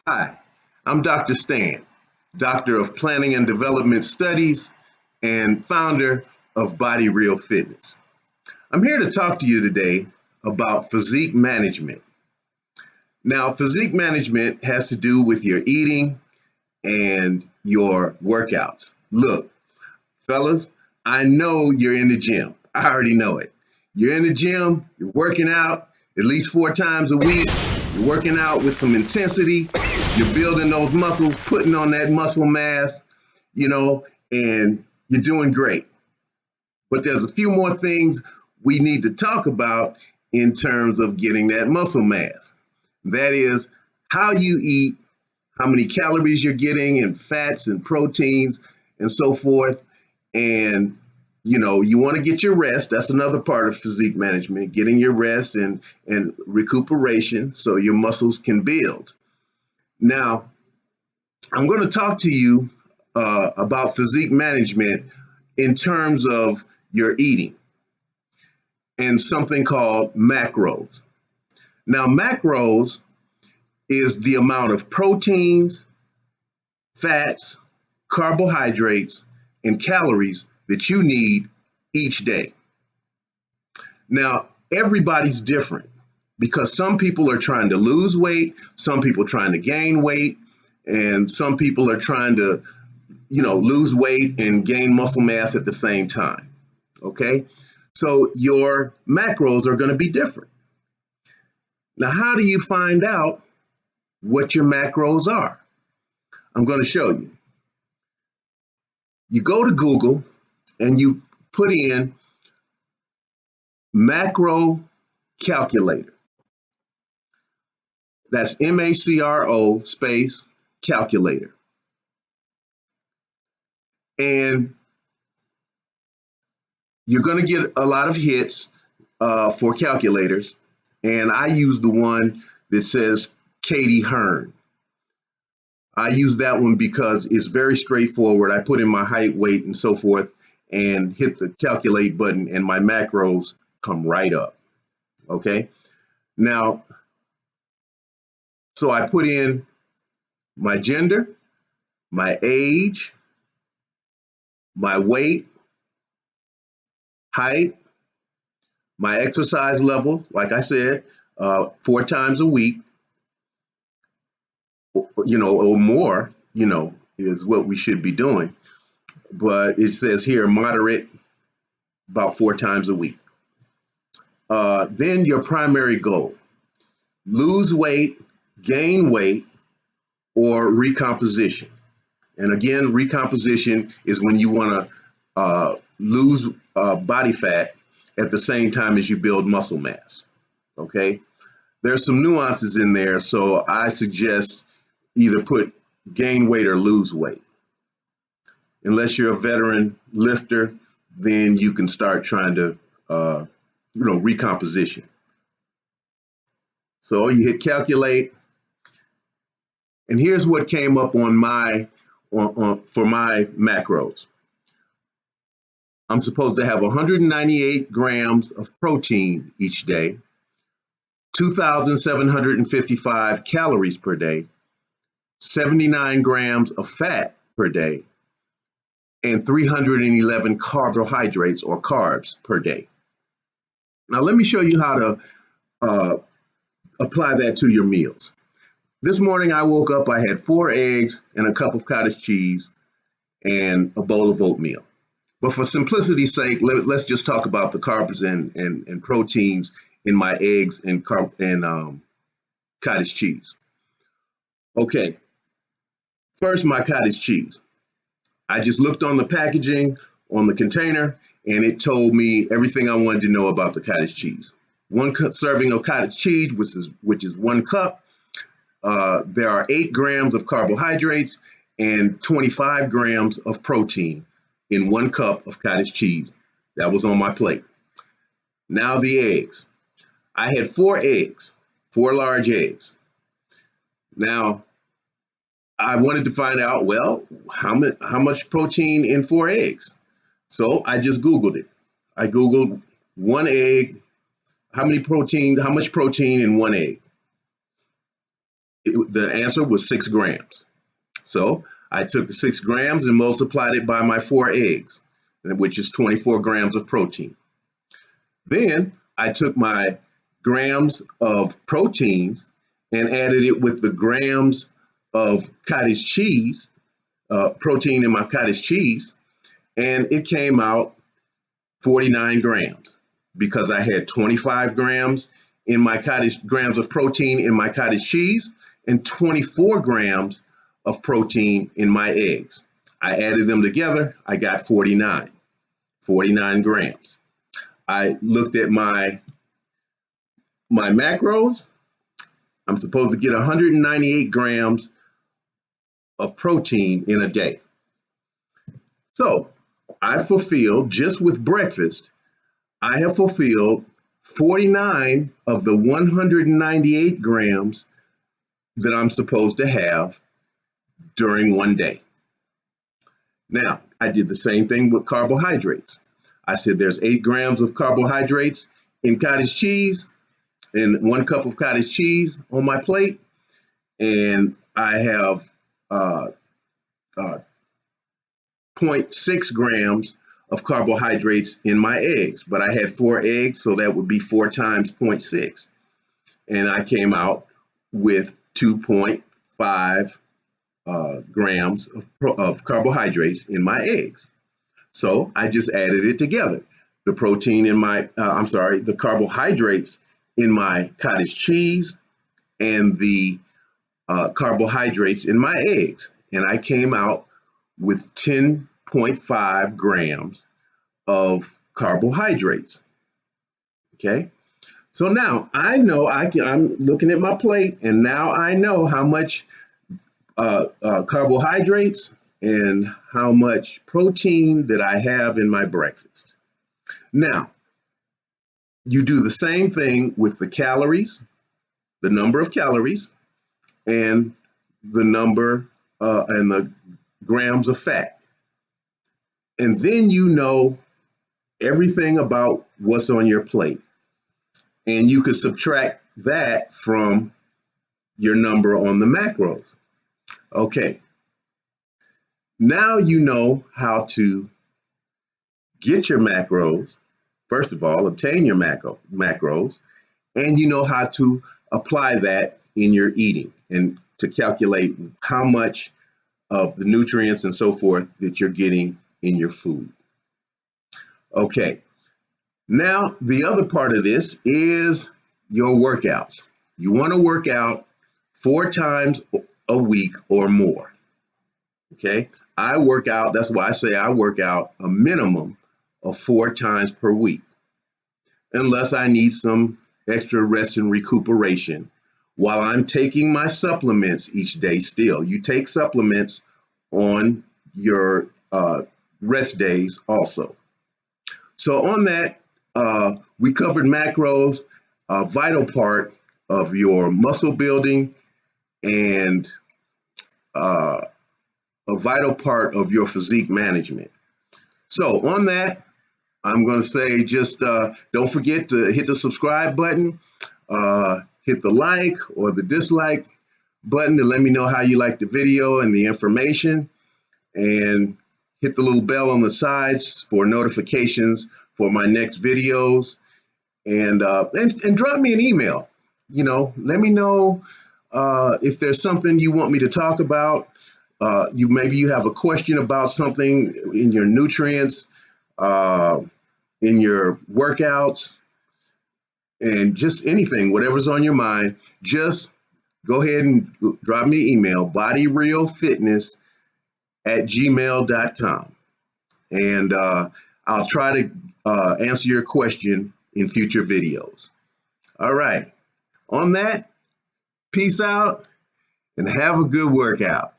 Hi, I'm Dr. Stan, Doctor of Planning and Development Studies and founder of Body Real Fitness. I'm here to talk to you today about physique management. Now, physique management has to do with your eating and your workouts. Look, fellas, I know you're in the gym. I already know it. You're in the gym, you're working out at least 4 times a week. You're working out with some intensity. You're building those muscles, putting on that muscle mass, and you're doing great. But there's a few more things we need to talk about in terms of getting that muscle mass. That is how you eat, how many calories you're getting, and fats and proteins and so forth. And you want to get your rest. That's another part of physique management, getting your rest and recuperation so your muscles can build. Now, I'm going to talk to you about physique management in terms of your eating and something called macros. Now, macros is the amount of proteins, fats, carbohydrates, and calories that you need each day. Now, everybody's different because some people are trying to lose weight, some people are trying to gain weight, and some people are trying to, lose weight and gain muscle mass at the same time. Okay? So your macros are going to be different. Now, how do you find out what your macros are? I'm going to show you. You go to Google and you put in macro calculator. That's MACRO space calculator. And you're going to get a lot of hits for calculators. And I use the one that says Katie Hearn. I use that one because it's very straightforward. I put in my height, weight, and so forth, and hit the calculate button, and my macros come right up. Okay. Now, so I put in my gender, my age, my weight, height, my exercise level, like I said, 4 times a week, or more, is what we should be doing. But it says here moderate, about 4 times a week. Then your primary goal: lose weight, gain weight, or recomposition. And again, recomposition is when you want to lose body fat at the same time as you build muscle mass. Okay, there's some nuances in there, so I suggest either put gain weight or lose weight. Unless you're a veteran lifter, then you can start trying to, recomposition. So you hit calculate, and here's what came up on for my macros. I'm supposed to have 198 grams of protein each day, 2,755 calories per day, 79 grams of fat per day, and 311 carbohydrates or carbs per day. Now, let me show you how to apply that to your meals. This morning, I woke up, I had 4 eggs and a cup of cottage cheese and a bowl of oatmeal. But for simplicity's sake, let's just talk about the carbs and proteins in my eggs and cottage cheese. Okay, first, my cottage cheese. I just looked on the packaging on the container, and it told me everything I wanted to know about the cottage cheese. 1 serving of cottage cheese, which is 1 cup. There are 8 grams of carbohydrates and 25 grams of protein in 1 cup of cottage cheese. That was on my plate. Now the eggs. I had 4 eggs, 4 large eggs. Now, I wanted to find out, well, how much protein in 4 eggs? So I just Googled it. I Googled 1 egg, how much protein in 1 egg? The answer was 6 grams. So I took the 6 grams and multiplied it by my 4 eggs, which is 24 grams of protein. Then I took my grams of proteins and added it with the grams of cottage cheese, protein in my cottage cheese, and it came out 49 grams because I had 25 grams of protein in my cottage cheese and 24 grams of protein in my eggs. I added them together, I got 49 grams. I looked at my macros. I'm supposed to get 198 grams of protein in a day. So I fulfilled, just with breakfast, I have fulfilled 49 of the 198 grams that I'm supposed to have during one day. Now, I did the same thing with carbohydrates. I said there's 8 grams of carbohydrates in cottage cheese and 1 cup of cottage cheese on my plate, and I have 0.6 grams of carbohydrates in my eggs, but I had 4 eggs, so that would be 4 times 0.6, and I came out with 2.5 grams of carbohydrates in my eggs. So I just added it together. The protein in my, the carbohydrates in my cottage cheese and the carbohydrates in my eggs. And I came out with 10.5 grams of carbohydrates. Okay. So now I know I'm looking at my plate, and now I know how much carbohydrates and how much protein that I have in my breakfast. Now, you do the same thing with the calories, the number of calories, and the number and the grams of fat. And then you know everything about what's on your plate. And you could subtract that from your number on the macros. Okay. Now you know how to get your macros. First of all, obtain your macros, and you know how to apply that in your eating and to calculate how much of the nutrients and so forth that you're getting in your food. Okay, now the other part of this is your workouts. You want to work out 4 times a week or more. Okay, I work out, that's why I say I work out a minimum of 4 times per week, unless I need some extra rest and recuperation while I'm taking my supplements each day still. You take supplements on your rest days also. So on that, we covered macros, a vital part of your muscle building and a vital part of your physique management. So on that, I'm going to say just don't forget to hit the subscribe button, hit the like or the dislike button to let me know how you like the video and the information, and hit the little bell on the sides for notifications for my next videos, and drop me an email. You know, let me know if there's something you want me to talk about. Maybe you have a question about something in your nutrients, in your workouts, and just anything, whatever's on your mind. Just go ahead and drop me an email, bodyrealfitness@gmail.com, and I'll try to answer your question in future videos. All right. On that, peace out and have a good workout.